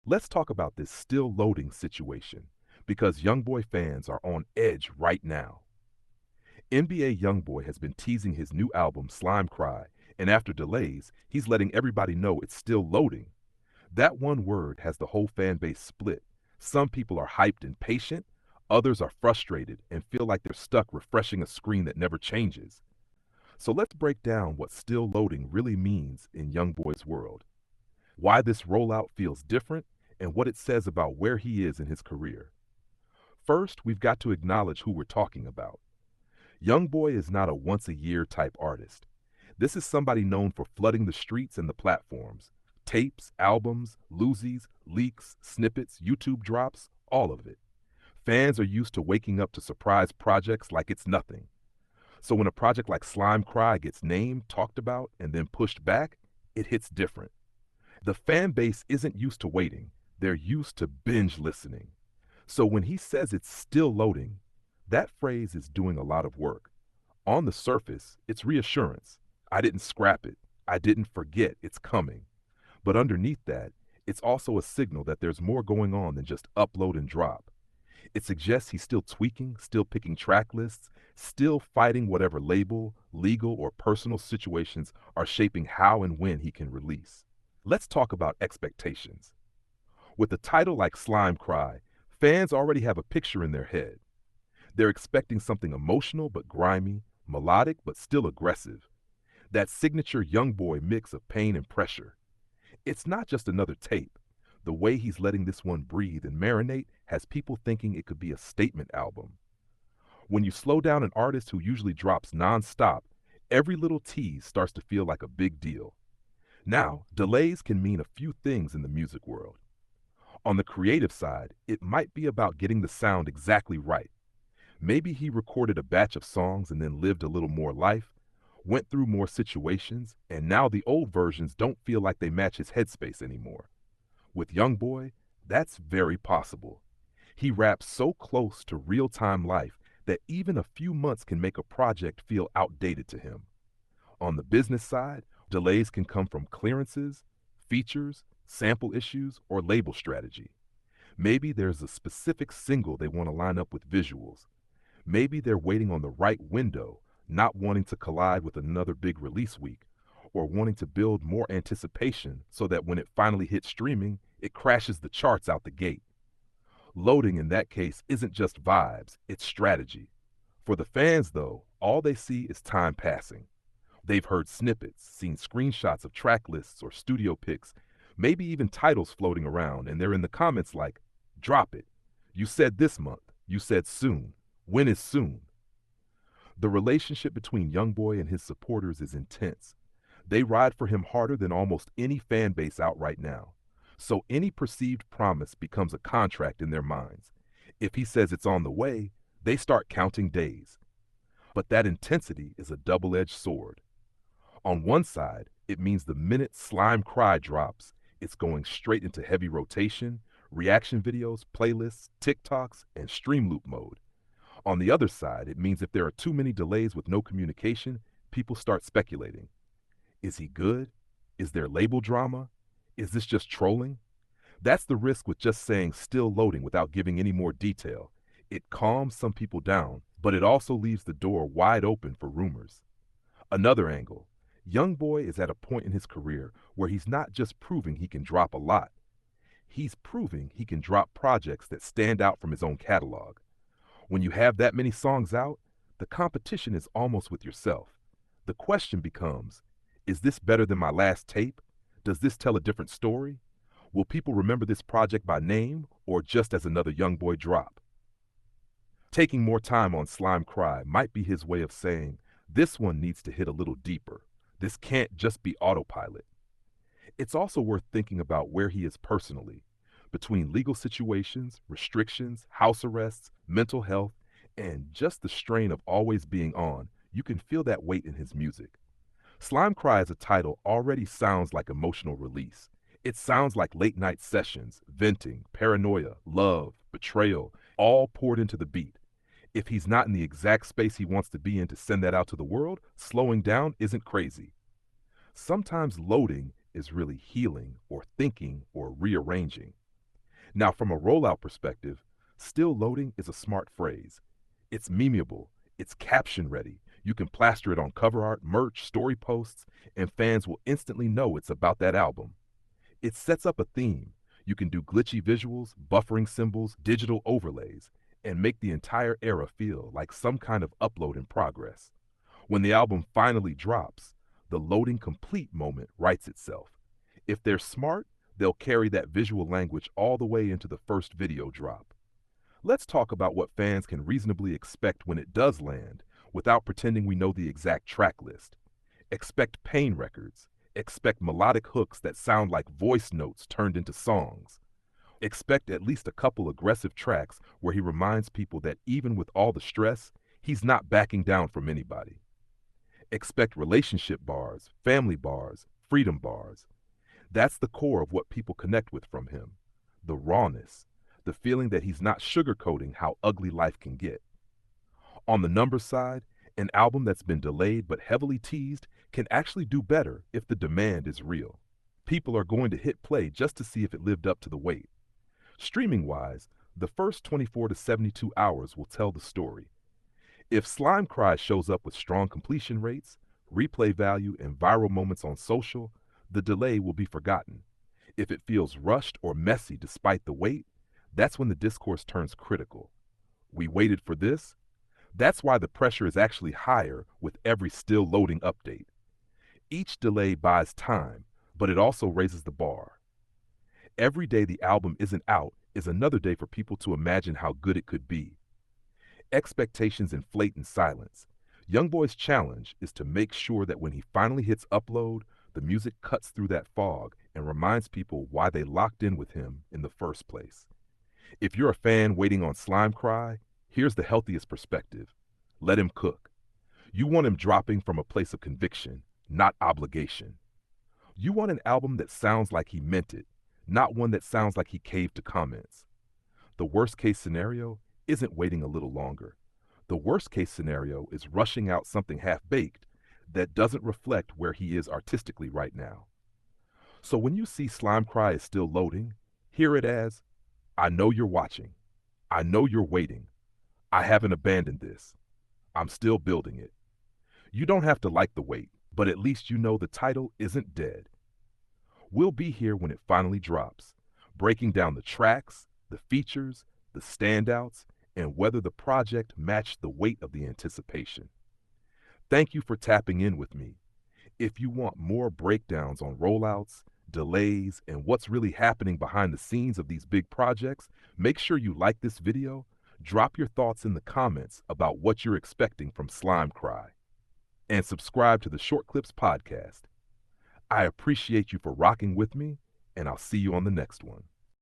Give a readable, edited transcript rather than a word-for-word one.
Let's talk about this still loading situation because YoungBoy fans are on edge right now. NBA YoungBoy has been teasing his new album Slime Cry, and after delays, he's letting everybody know it's still loading. That one word has the whole fan base split. Some people are hyped and patient, others are frustrated and feel like they're stuck refreshing a screen that never changes. So let's break down what still loading really means in YoungBoy's world, why this rollout feels different, and what it says about where he is in his career. First, we've got to acknowledge who we're talking about. YoungBoy is not a once a year type artist. This is somebody known for flooding the streets and the platforms. Tapes, albums, loosies, leaks, snippets, YouTube drops, all of it. Fans are used to waking up to surprise projects like it's nothing. So when a project like Slime Cry gets named, talked about, and then pushed back, it hits different. The fan base isn't used to waiting. They're used to binge listening. So when he says it's still loading, that phrase is doing a lot of work. On the surface, it's reassurance. I didn't scrap it. I didn't forget it's coming. But underneath that, it's also a signal that there's more going on than just upload and drop. It suggests he's still tweaking, still picking track lists, still fighting whatever label, legal, or personal situations are shaping how and when he can release. Let's talk about expectations. With a title like Slime Cry, fans already have a picture in their head. They're expecting something emotional but grimy, melodic but still aggressive. That signature YoungBoy mix of pain and pressure. It's not just another tape. The way he's letting this one breathe and marinate has people thinking it could be a statement album. When you slow down an artist who usually drops nonstop, every little tease starts to feel like a big deal. Now, delays can mean a few things in the music world. On the creative side, it might be about getting the sound exactly right. Maybe he recorded a batch of songs and then lived a little more life, went through more situations, and now the old versions don't feel like they match his headspace anymore. With YoungBoy, that's very possible. He raps so close to real-time life that even a few months can make a project feel outdated to him. On the business side, delays can come from clearances, features, sample issues, or label strategy. Maybe there's a specific single they want to line up with visuals. Maybe they're waiting on the right window, not wanting to collide with another big release week, or wanting to build more anticipation so that when it finally hits streaming, it crashes the charts out the gate. Loading in that case isn't just vibes, it's strategy. For the fans, though, all they see is time passing. They've heard snippets, seen screenshots of track lists or studio pics, maybe even titles floating around, and they're in the comments like, drop it. You said this month. You said soon. When is soon? The relationship between YoungBoy and his supporters is intense. They ride for him harder than almost any fan base out right now. So any perceived promise becomes a contract in their minds. If he says it's on the way, they start counting days. But that intensity is a double-edged sword. On one side, it means the minute Slime Cry drops, it's going straight into heavy rotation, reaction videos, playlists, TikToks, and stream loop mode. On the other side, it means if there are too many delays with no communication, people start speculating. Is he good? Is there label drama? Is this just trolling? That's the risk with just saying still loading without giving any more detail. It calms some people down, but it also leaves the door wide open for rumors. Another angle, YoungBoy is at a point in his career where he's not just proving he can drop a lot. He's proving he can drop projects that stand out from his own catalog. When you have that many songs out, the competition is almost with yourself. The question becomes, is this better than my last tape? Does this tell a different story? Will people remember this project by name or just as another YoungBoy drop? Taking more time on Slime Cry might be his way of saying, this one needs to hit a little deeper. This can't just be autopilot. It's also worth thinking about where he is personally. Between legal situations, restrictions, house arrests, mental health, and just the strain of always being on, you can feel that weight in his music. Slime Cry as a title already sounds like emotional release. It sounds like late night sessions, venting, paranoia, love, betrayal, all poured into the beat. If he's not in the exact space he wants to be in to send that out to the world, slowing down isn't crazy. Sometimes loading is really healing or thinking or rearranging. Now, from a rollout perspective, still loading is a smart phrase. It's memeable, it's caption ready. You can plaster it on cover art, merch, story posts, and fans will instantly know it's about that album. It sets up a theme. You can do glitchy visuals, buffering symbols, digital overlays, and make the entire era feel like some kind of upload in progress. When the album finally drops, the loading complete moment writes itself. If they're smart, they'll carry that visual language all the way into the first video drop. Let's talk about what fans can reasonably expect when it does land without pretending we know the exact track list. Expect pain records. Expect melodic hooks that sound like voice notes turned into songs. Expect at least a couple aggressive tracks where he reminds people that even with all the stress, he's not backing down from anybody. Expect relationship bars, family bars, freedom bars. That's the core of what people connect with from him. The rawness, the feeling that he's not sugarcoating how ugly life can get. On the numbers side, an album that's been delayed but heavily teased can actually do better if the demand is real. People are going to hit play just to see if it lived up to the wait. Streaming-wise, the first 24 to 72 hours will tell the story. If Slime Cry shows up with strong completion rates, replay value, and viral moments on social, the delay will be forgotten. If it feels rushed or messy despite the wait, that's when the discourse turns critical. We waited for this? That's why the pressure is actually higher with every still loading update. Each delay buys time, but it also raises the bar. Every day the album isn't out is another day for people to imagine how good it could be. Expectations inflate in silence. YoungBoy's challenge is to make sure that when he finally hits upload, the music cuts through that fog and reminds people why they locked in with him in the first place. If you're a fan waiting on Slime Cry, here's the healthiest perspective. Let him cook. You want him dropping from a place of conviction, not obligation. You want an album that sounds like he meant it, not one that sounds like he caved to comments. The worst case scenario isn't waiting a little longer. The worst case scenario is rushing out something half-baked that doesn't reflect where he is artistically right now. So when you see Slime Cry is still loading, hear it as, I know you're watching. I know you're waiting. I haven't abandoned this. I'm still building it. You don't have to like the wait, but at least you know the title isn't dead. We'll be here when it finally drops, breaking down the tracks, the features, the standouts, and whether the project matched the weight of the anticipation. Thank you for tapping in with me. If you want more breakdowns on rollouts, delays, and what's really happening behind the scenes of these big projects, make sure you like this video, drop your thoughts in the comments about what you're expecting from Slime Cry, and subscribe to the Short Clips Podcast. I appreciate you for rocking with me, and I'll see you on the next one.